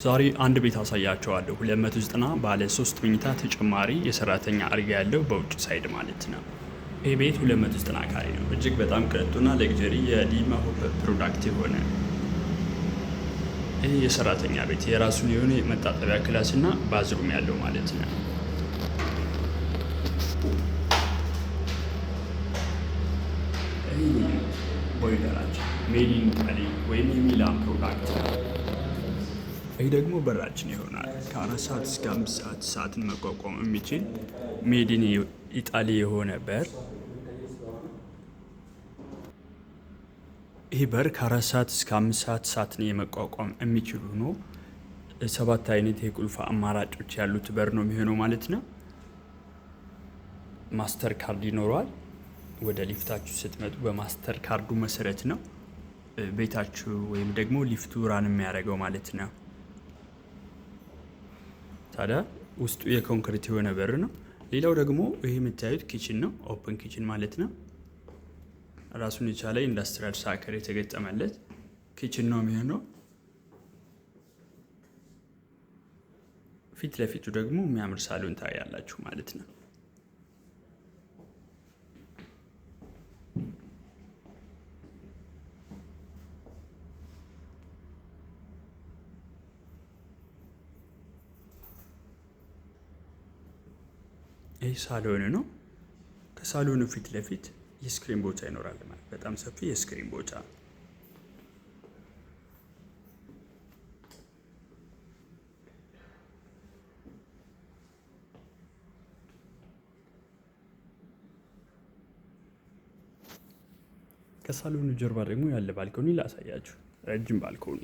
ዛሬ አንድ ቤት አሳያቸዋለሁ 290 ባለ 3 መኝታ ተጨማሪ የሰራተኛ አልጋ ያለው በውጭ ሳይድ ማለት ነው። ይህ ቤት 290 ካሬ ነው። እጅግ በጣም ቅንጡና ሌግጀሪ የዲማ ሆፕ ፕሮዳክት የሆነ ይህ የሰራተኛ ቤት የራሱን የሆነ መታጠቢያ ክላስ እና ባዝሩም ያለው ማለት ነው። ይህ ቦይለራችን ሜድ ኢን ኢታሊ ወይም የሚላን ፕሮዳክት ነው። ይህ ደግሞ በራችን ይሆናል። ከ4 ሰዓት እስከ 5 ሰዓት እሳትን መቋቋም የሚችል ሜድ ኢን ኢጣሊ የሆነ በር። ይህ በር ከ4 ሰዓት እስከ 5 ሰዓት እሳትን የመቋቋም የሚችል ሆኖ 7 አይነት የቁልፍ አማራጮች ያሉት በር ነው የሚሆነው ማለት ነው። ማስተር ካርድ ይኖረዋል። ወደ ሊፍታችሁ ስትመጡ በማስተር ካርዱ መሰረት ነው ቤታችሁ ወይም ደግሞ ሊፍቱ ራን የሚያደርገው ማለት ነው። ታዲያ ውስጡ የኮንክሪት የሆነ በር ነው። ሌላው ደግሞ ይሄ የምታዩት ኪችን ነው። ኦፕን ኪችን ማለት ነው። ራሱን የቻለ ኢንዱስትሪያል ሳከር የተገጠመለት ኪችን ነው የሚሆነው። ፊት ለፊቱ ደግሞ የሚያምር ሳሎን ታያላችሁ ማለት ነው። ይህ ሳሎን ነው። ከሳሎኑ ፊት ለፊት የስክሪን ቦታ ይኖራል ማለት በጣም ሰፊ የስክሪን ቦታ። ከሳሎኑ ጀርባ ደግሞ ያለ ባልኮኒ ላሳያችሁ። ረጅም ባልኮኒ